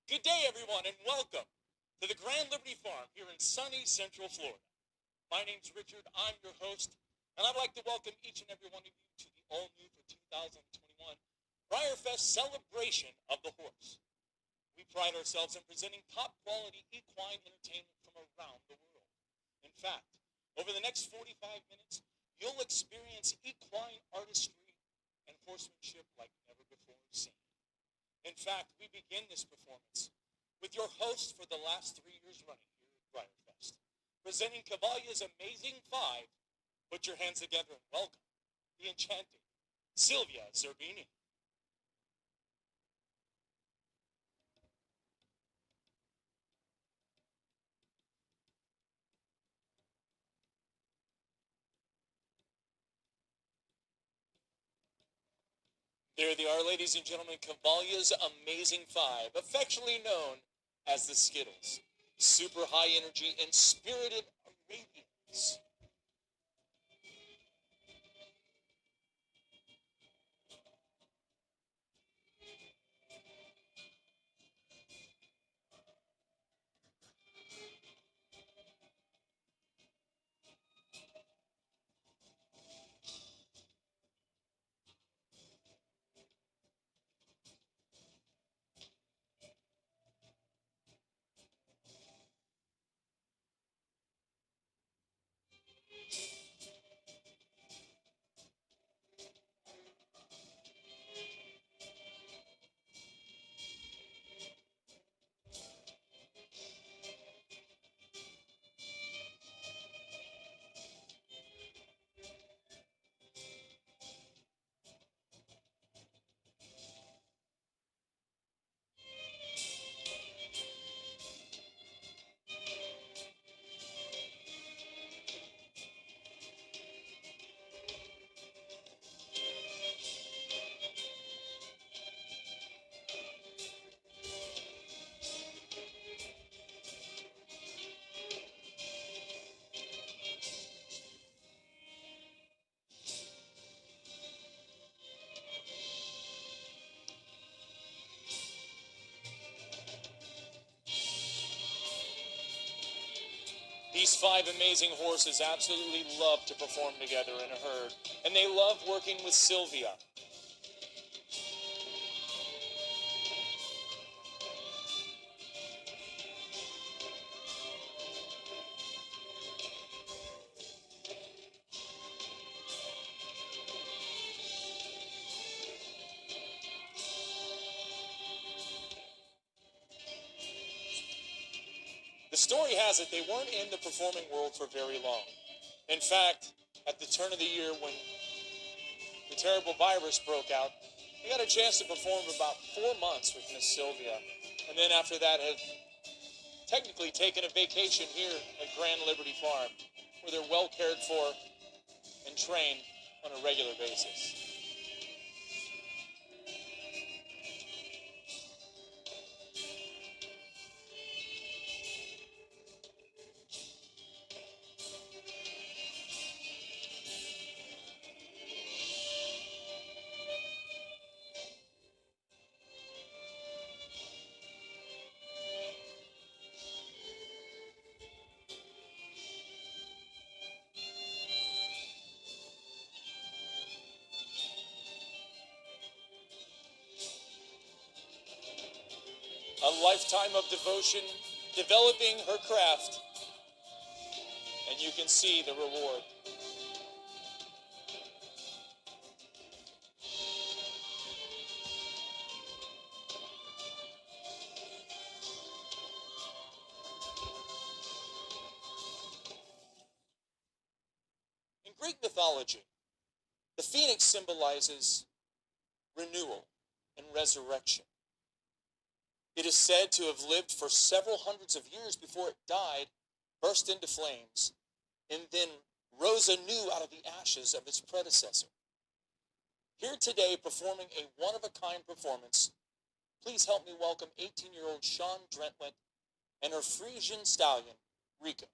Good day, everyone, and welcome to the Grand Liberty Farm here in sunny Central Florida. My name's Richard. I'm your host, and I'd like to welcome each and every one of you to the all-new for 2021 Breyerfest celebration of the horse. We pride ourselves in presenting top-quality equine entertainment from around the world. In fact, over the next 45 minutes, you'll experience equine artistry and horsemanship like never before seen. In fact, we begin this performance with your host for the last 3 years running here at Breyerfest, presenting Cavalia's amazing five. Put your hands together and welcome the enchanting Sylvia Zerbini. There they are, ladies and gentlemen, Cavalia's amazing five, affectionately known as the Skittles. Super high energy and spirited Arabians. These five amazing horses absolutely love to perform together in a herd, and they love working with Sylvia. The story has it they weren't in the performing world for very long. In fact, at the turn of the year when the terrible virus broke out, they got a chance to perform about 4 months with Miss Sylvia. And then after that had technically taken a vacation here at Grand Liberty Farm, where they're well cared for and trained on a regular basis. A lifetime of devotion, developing her craft, and you can see the reward. In Greek mythology, the phoenix symbolizes renewal and resurrection. It is said to have lived for several hundreds of years before it died, burst into flames, and then rose anew out of the ashes of its predecessor. Here today, performing a one-of-a-kind performance, please help me welcome 18-year-old Sean Drentlet and her Frisian stallion, Rico.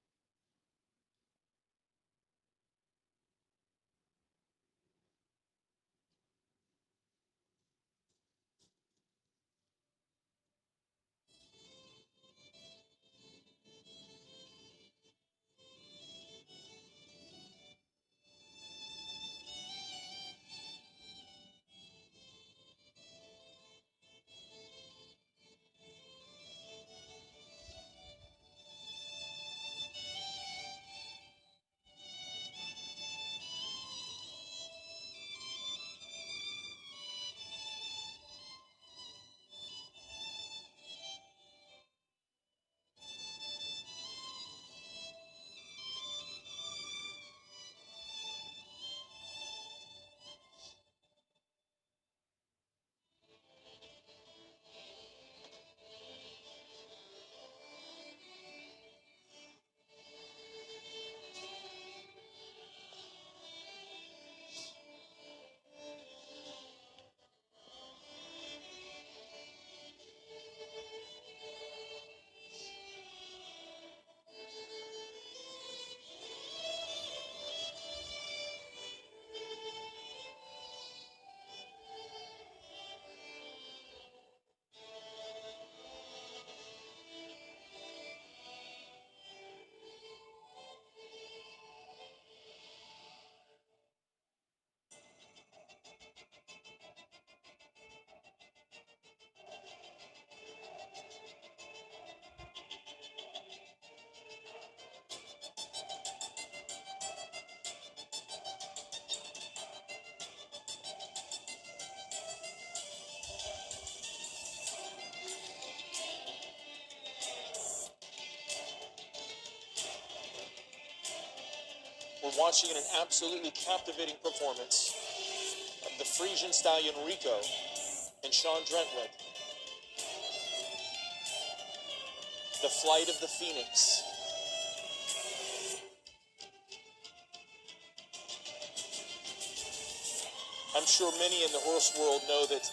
watching an absolutely captivating performance of the Frisian stallion Rico and Sean Drentwood. The flight of the Phoenix. I'm sure many in the horse world know that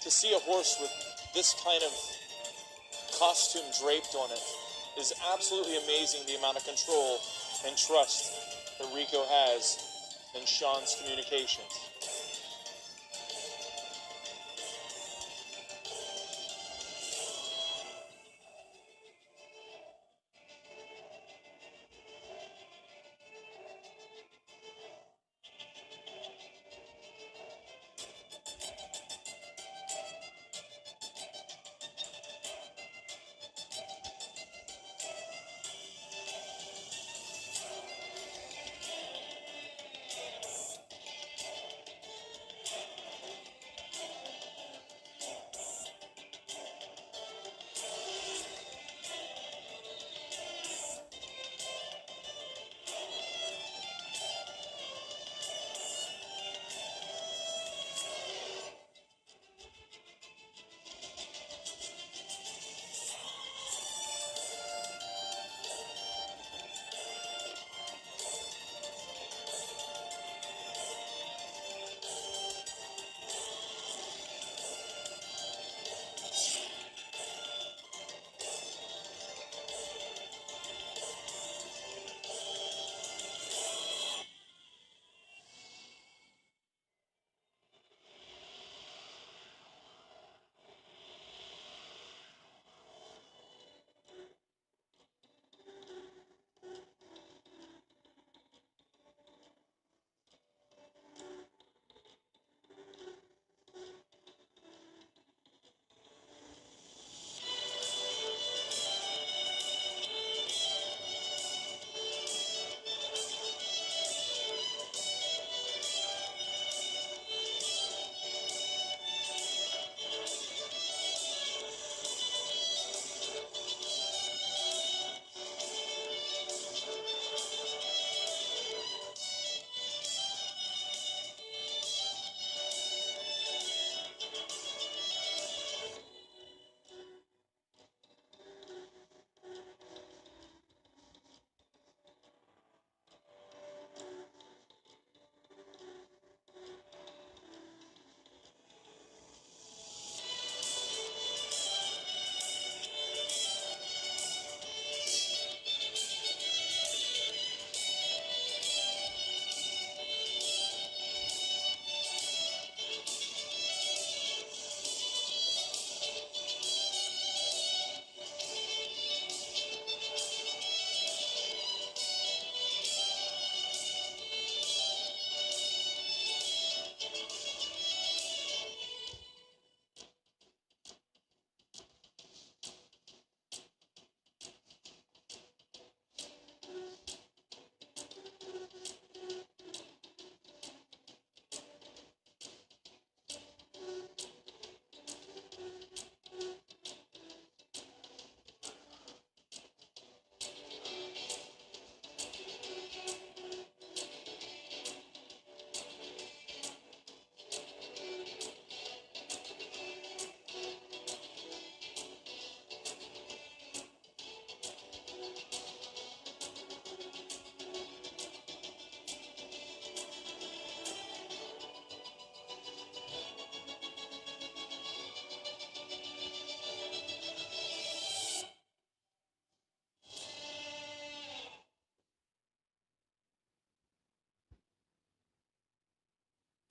to see a horse with this kind of costume draped on it is absolutely amazing, the amount of control and trust that Rico has in Sean's communications.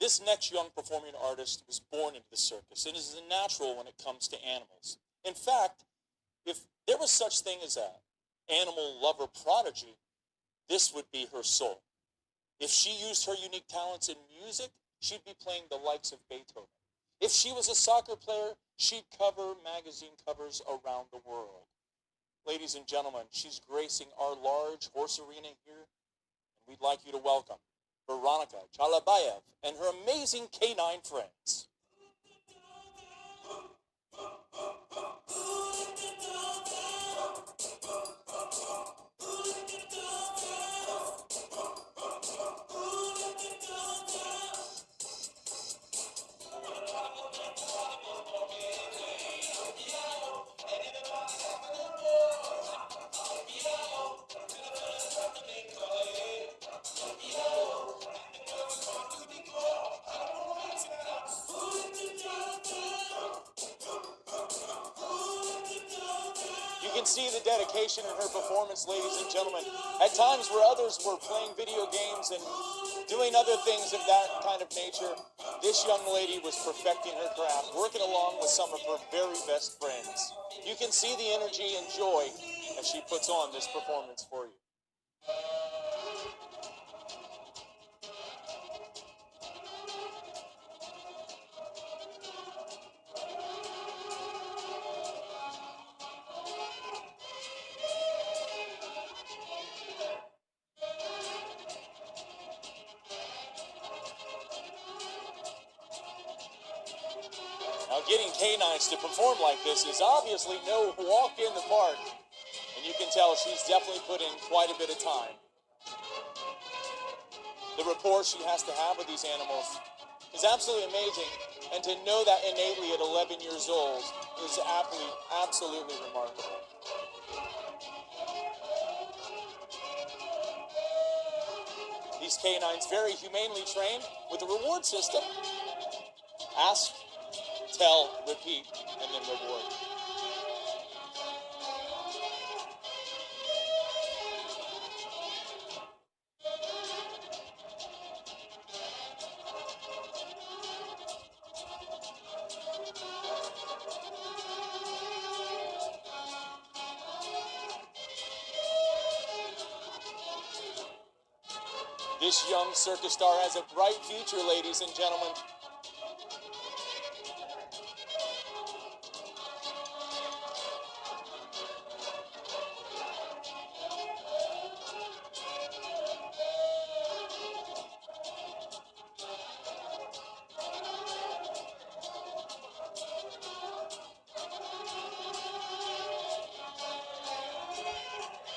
This next young performing artist was born into the circus and is a natural when it comes to animals. In fact, if there was such thing as an animal lover prodigy, this would be her soul. If she used her unique talents in music, she'd be playing the likes of Beethoven. If she was a soccer player, she'd cover magazine covers around the world. Ladies and gentlemen, she's gracing our large horse arena here, and we'd like you to welcome Veronica Chalabayev and her amazing canine friends. can see the dedication in her performance, ladies and gentlemen. At times where others were playing video games and doing other things of that kind of nature, this young lady was perfecting her craft, working along with some of her very best friends. You can see the energy and joy as she puts on this performance for you. Now, getting canines to perform like this is obviously no walk in the park, and you can tell she's definitely put in quite a bit of time. The rapport she has to have with these animals is absolutely amazing, and to know that innately at 11 years old is absolutely remarkable. These canines very humanely trained with a reward system. Ask, tell, repeat, and then reward. This young circus star has a bright future, ladies and gentlemen.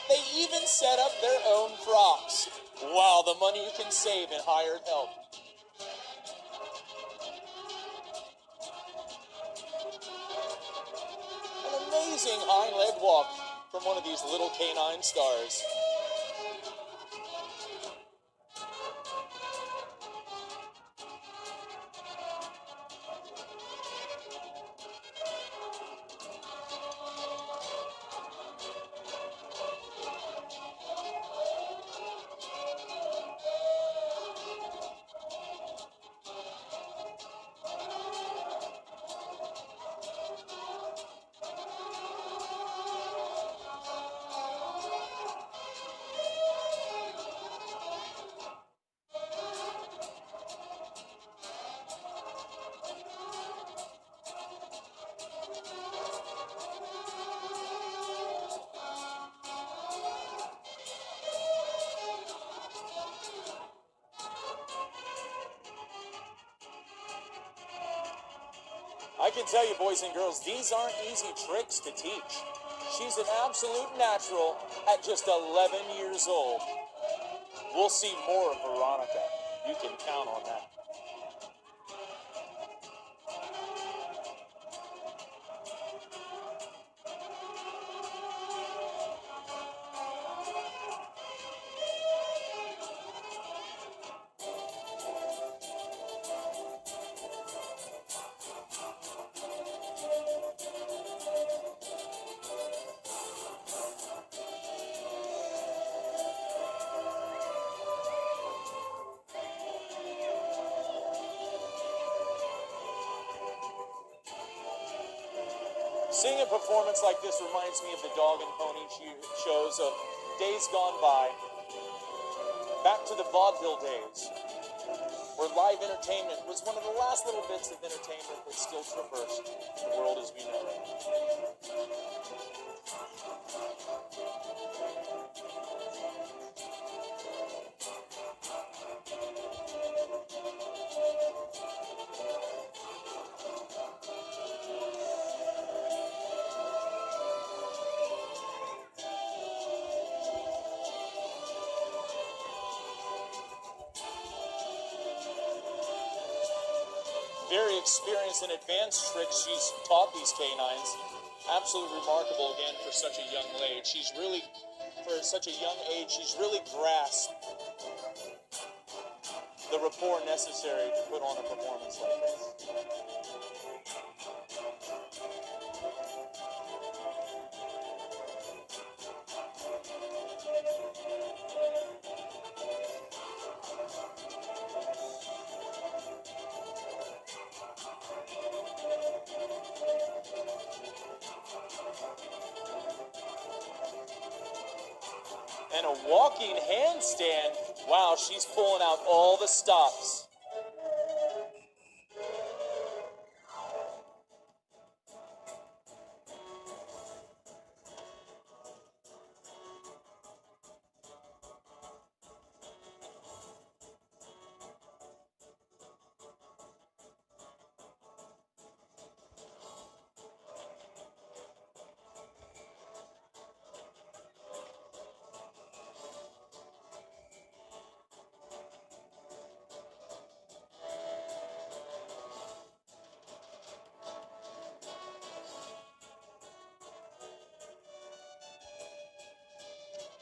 They even set up their own props. Wow, the money you can save in hired help. An amazing hind leg walk from one of these little canine stars. I can tell you, boys and girls, these aren't easy tricks to teach. She's an absolute natural at just 11 years old. We'll see more of Veronica. You can count on that. Seeing a performance like this reminds me of the dog and pony shows of days gone by. Back to the vaudeville days, where live entertainment was one of the last little bits of entertainment that still traversed the world as we know it. Very experienced and advanced tricks she's taught these canines. Absolutely remarkable again for such a young age. For such a young age, she's really grasped the rapport necessary to put on a performance like this. And a walking handstand. Wow, she's pulling out all the stops.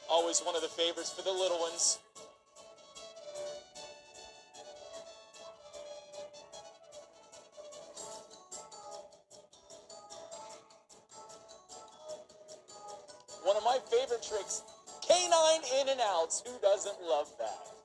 Always one of the favorites for the little ones. One of my favorite tricks, canine in and outs. Who doesn't love that?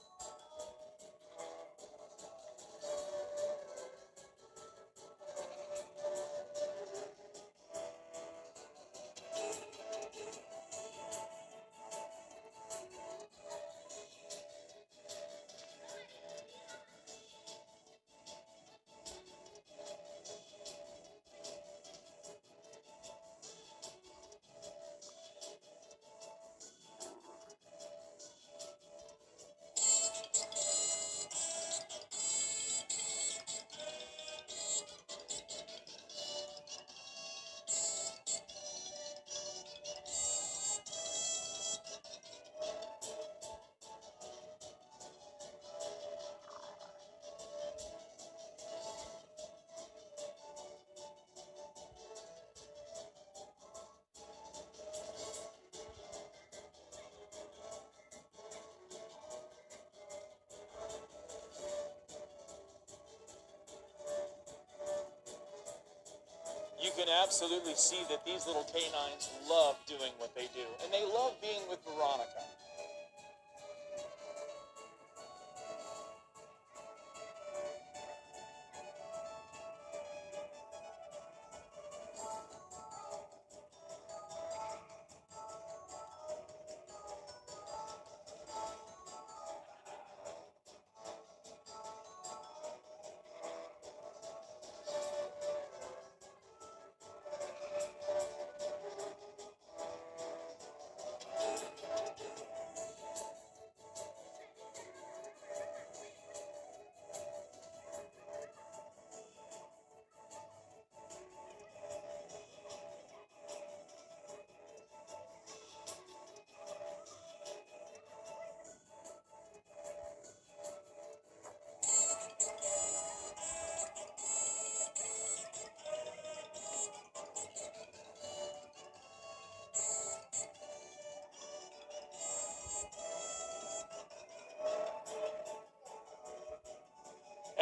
You can absolutely see that these little canines love doing what they do, and they love being with Veronica.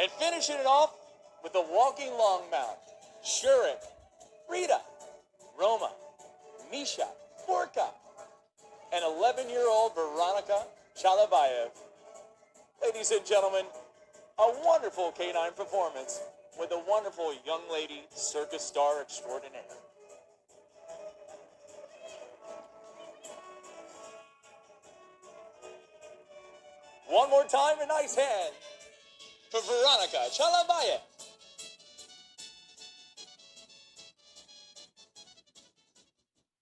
And finishing it off with the walking long mount, Shurik, Rita, Roma, Misha, Borka, and 11-year-old Veronica Chalabayev. Ladies and gentlemen, a wonderful canine performance with a wonderful young lady circus star extraordinaire. One more time, a nice hand for Veronica Chalabayev.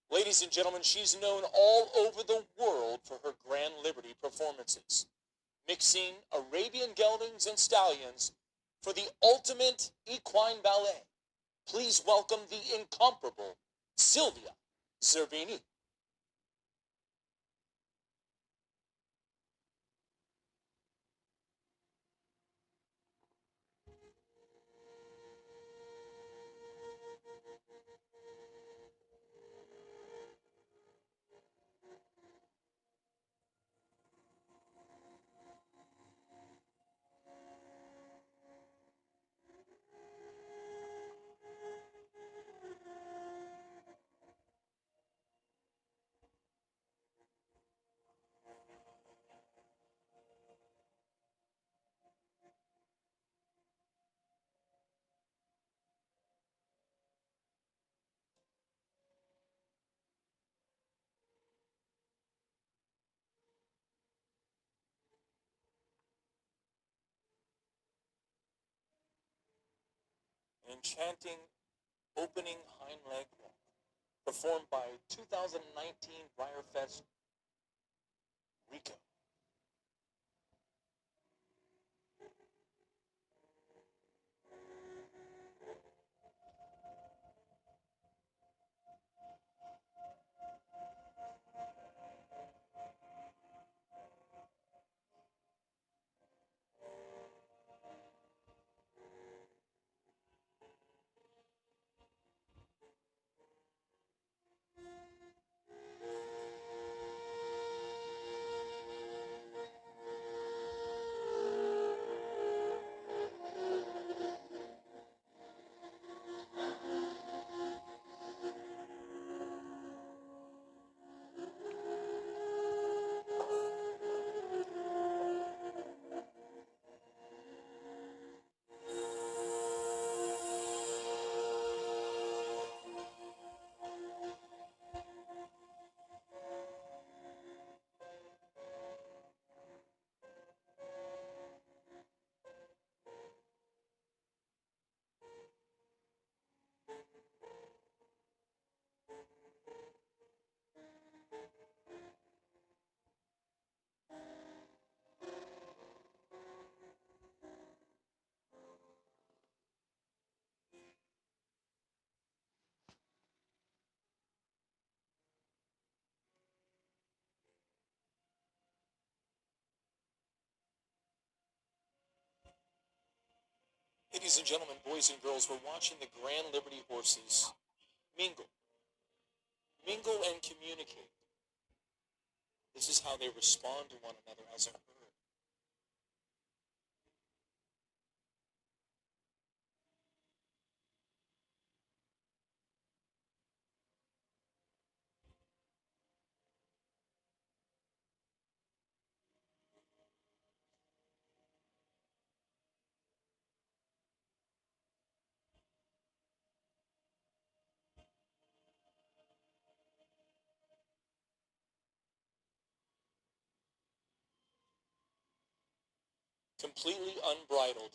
Ladies and gentlemen, she's known all over the world for her Grand Liberty performances, mixing Arabian geldings and stallions for the ultimate equine ballet. Please welcome the incomparable Sylvia Zerbini. an enchanting opening hind leg walk performed by 2019 Breyerfest Rico. Ladies and gentlemen, boys and girls, we're watching the Grand Liberty horses mingle. Mingle and communicate. This is how they respond to one another as a herd. Completely unbridled,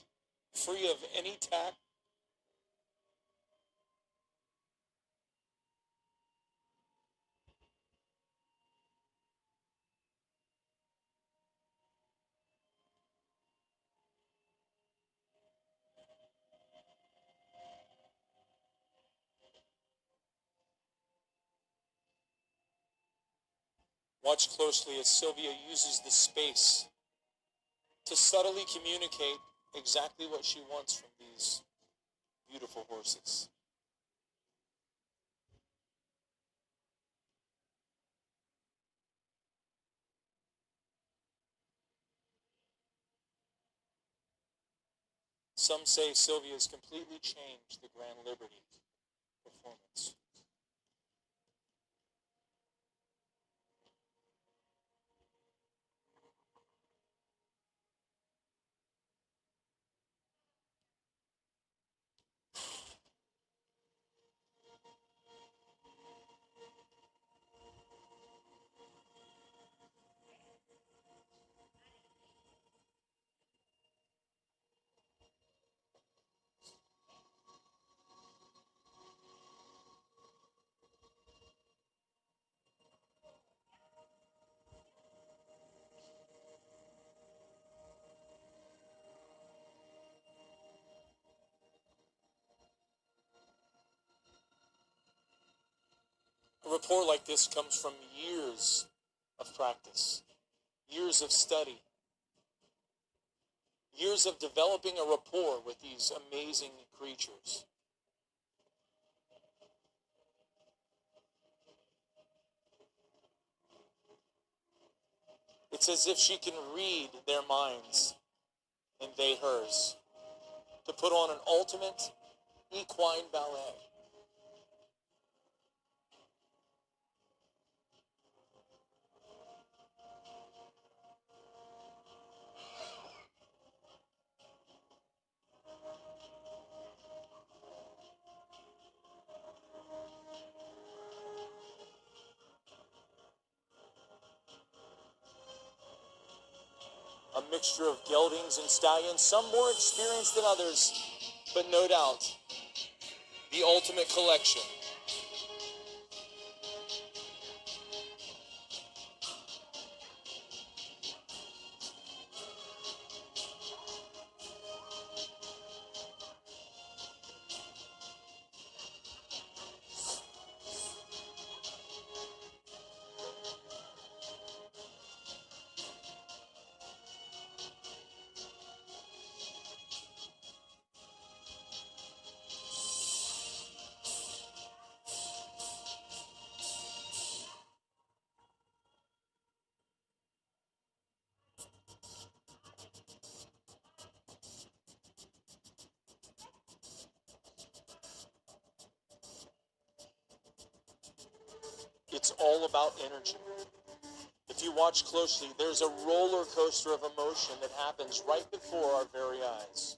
free of any tact. Watch closely as Sylvia uses the space to subtly communicate exactly what she wants from these beautiful horses. Some say Sylvia has completely changed the Grand Liberty performance. A rapport like this comes from years of practice, years of study, years of developing a rapport with these amazing creatures. It's as if she can read their minds and they hers, to put on an ultimate equine ballet. A mixture of geldings and stallions, some more experienced than others, but no doubt the ultimate collection. It's all about energy. If you watch closely, there's a roller coaster of emotion that happens right before our very eyes.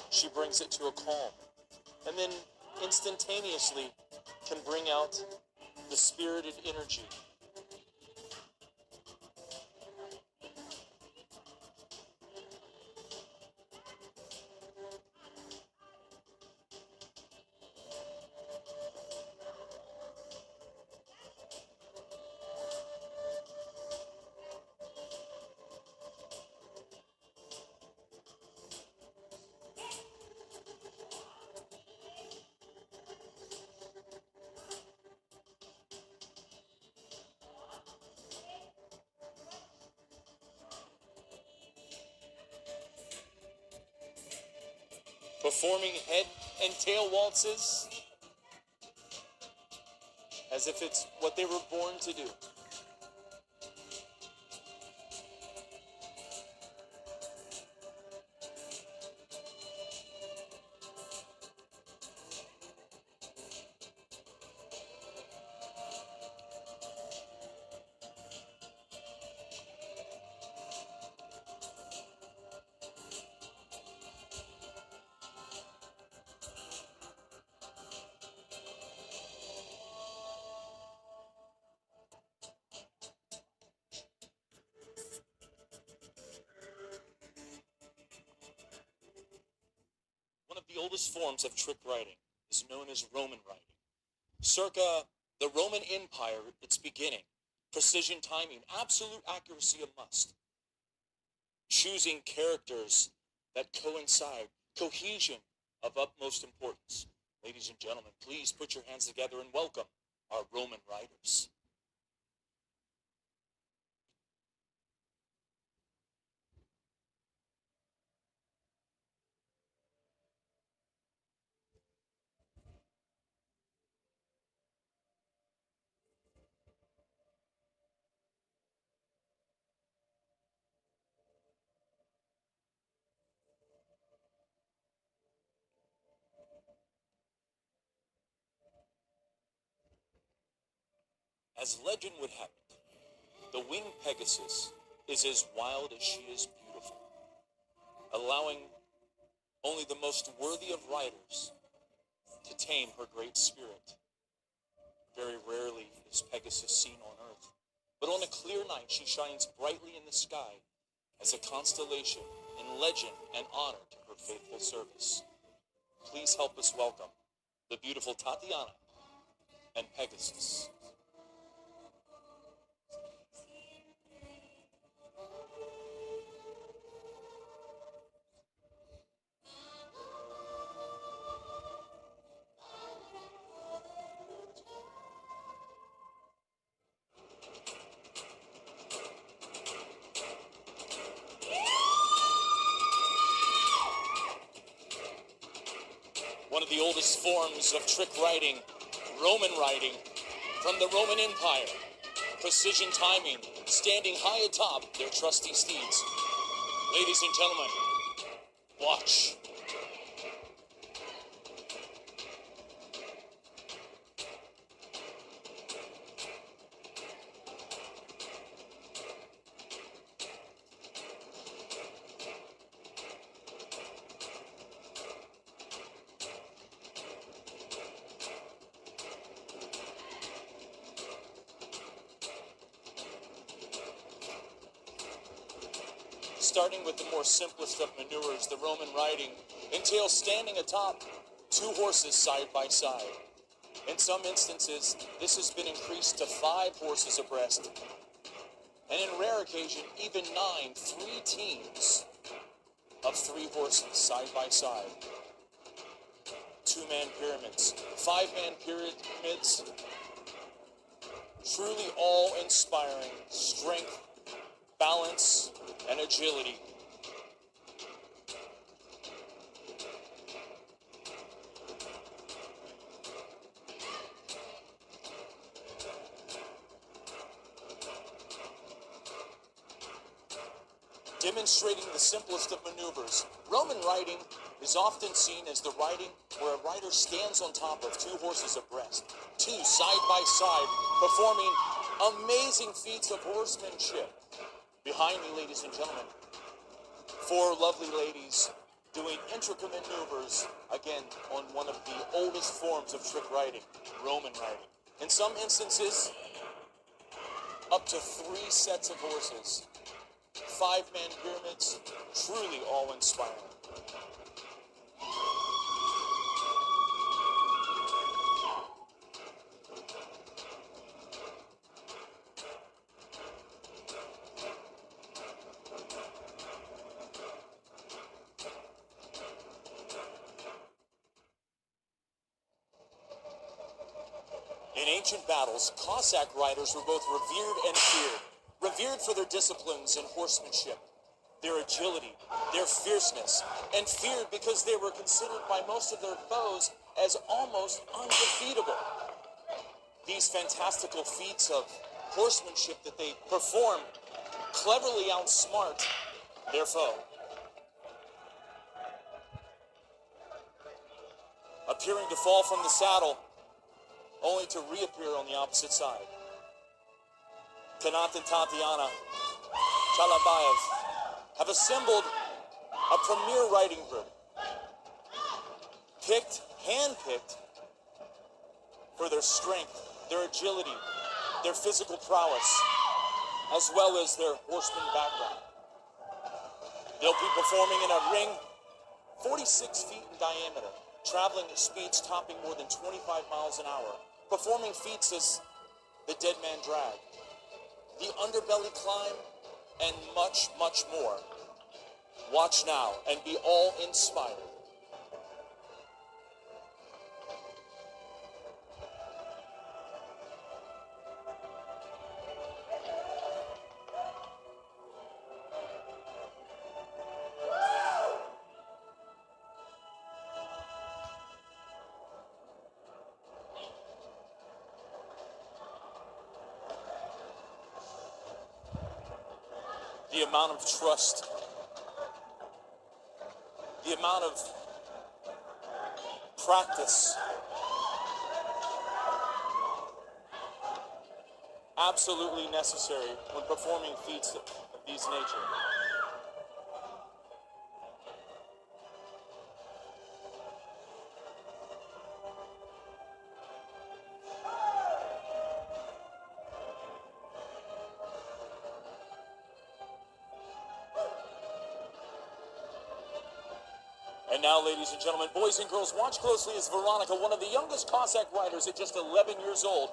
She brings it to a calm, and then instantaneously can bring out the spirited energy. Performing head and tail waltzes as if it's what they were born to do. One of the oldest forms of trick riding is known as Roman riding. Circa the Roman Empire, its beginning, precision timing, absolute accuracy a must. Choosing characters that coincide, cohesion of utmost importance. Ladies and gentlemen, please put your hands together and welcome our Roman riders. As legend would have it, the winged Pegasus is as wild as she is beautiful, allowing only the most worthy of riders to tame her great spirit. Very rarely is Pegasus seen on Earth, but on a clear night she shines brightly in the sky as a constellation in legend and honor to her faithful service. Please help us welcome the beautiful Tatiana and Pegasus. One of the oldest forms of trick riding, Roman riding, from the Roman Empire. Precision timing, standing high atop their trusty steeds. Ladies and gentlemen, watch. Starting with the more simplest of maneuvers, the Roman riding entails standing atop two horses side by side. In some instances, this has been increased to 5 horses abreast, and in rare occasion, even 9, 3 teams of 3 horses side by side. 2-man pyramids, 5-man pyramids, truly awe-inspiring strength, balance, and agility. Demonstrating the simplest of maneuvers, Roman riding is often seen as the riding where a rider stands on top of 2 horses abreast, 2 side by side, performing amazing feats of horsemanship. Behind me, ladies and gentlemen, 4 lovely ladies doing intricate maneuvers, again, on one of the oldest forms of trick riding, Roman riding. In some instances, up to 3 sets of horses. 5-man pyramids, truly awe-inspiring. In ancient battles, Cossack riders were both revered and feared. Revered for their disciplines and horsemanship, their agility, their fierceness, and feared because they were considered by most of their foes as almost undefeatable. These fantastical feats of horsemanship that they perform cleverly outsmart their foe. Appearing to fall from the saddle, only to reappear on the opposite side. Kanat and Tatiana Chalabayev have assembled a premier riding group, handpicked for their strength, their agility, their physical prowess, as well as their horseman background. They'll be performing in a ring 46 feet in diameter, traveling at speeds topping more than 25 miles an hour, performing feats as the dead man drag, the underbelly climb, and much, much more. Watch now and be all inspired. The amount of trust, the amount of practice, absolutely necessary when performing feats of these nature. And now, ladies and gentlemen, boys and girls, watch closely as Veronica, one of the youngest Cossack riders at just 11 years old,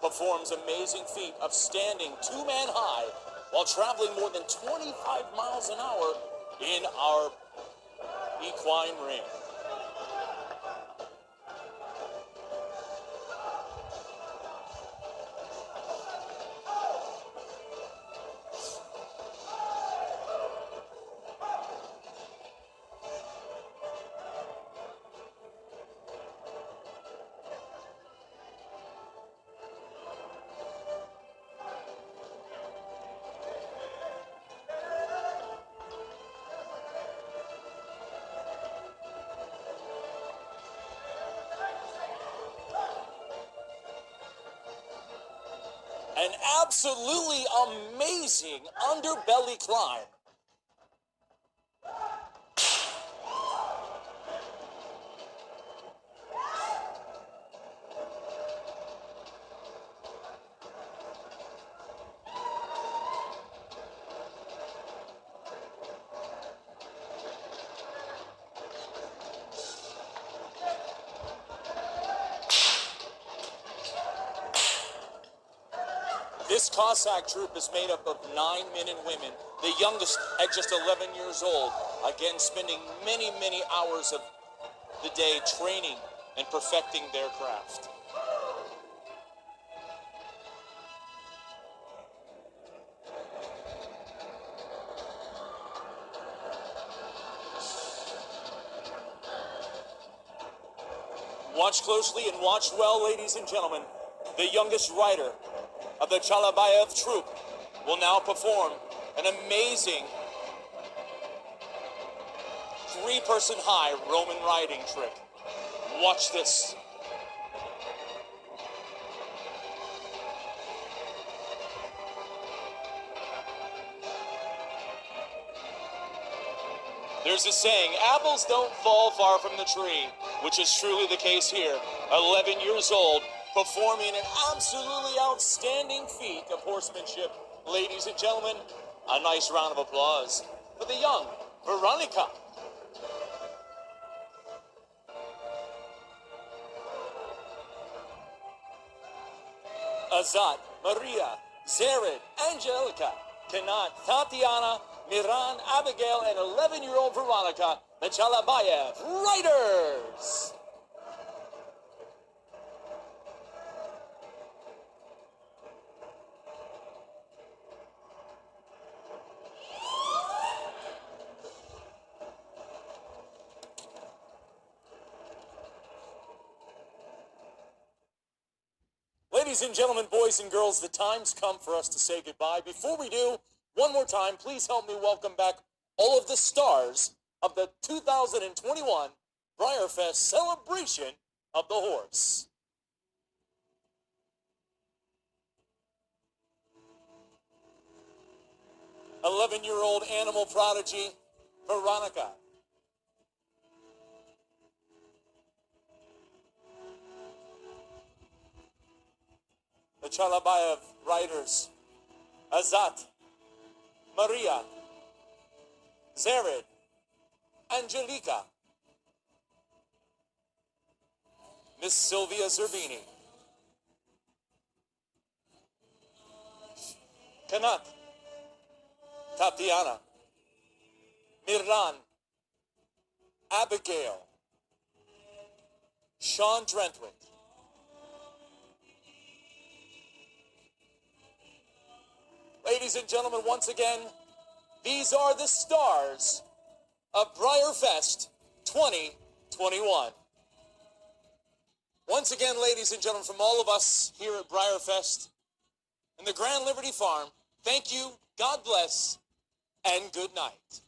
performs amazing feat of standing 2-man high while traveling more than 25 miles an hour in our equine ring. An absolutely amazing underbelly climb. This Cossack troop is made up of 9 men and women, the youngest at just 11 years old, again spending many, many hours of the day training and perfecting their craft. Watch closely and watch well, ladies and gentlemen. The youngest rider of the Cavalia troop will now perform an amazing 3-person high Roman riding trick. Watch this. There's a saying, apples don't fall far from the tree, which is truly the case here. 11 years old, performing an absolutely outstanding feat of horsemanship. Ladies and gentlemen, a nice round of applause for the young Veronica. Azat, Maria, Zared, Angelica, Kanat, Tatiana, Miran, Abigail, and 11-year-old Veronica, the Cavalia Riders. Ladies and gentlemen, boys and girls, the time's come for us to say goodbye. Before we do, one more time, please help me welcome back all of the stars of the 2021 Breyerfest celebration of the horse. "11-year-old animal prodigy, Veronica. The Cavalia riders, Azat, Maria, Zared, Angelica, Miss Sylvia Zerbini, Kanat, Tatiana, Miran, Abigail, Sean Drentwick, ladies and gentlemen, once again, these are the stars of Breyerfest 2021. Once again, ladies and gentlemen, from all of us here at Breyerfest and the Grand Liberty Farm, thank you, God bless, and good night.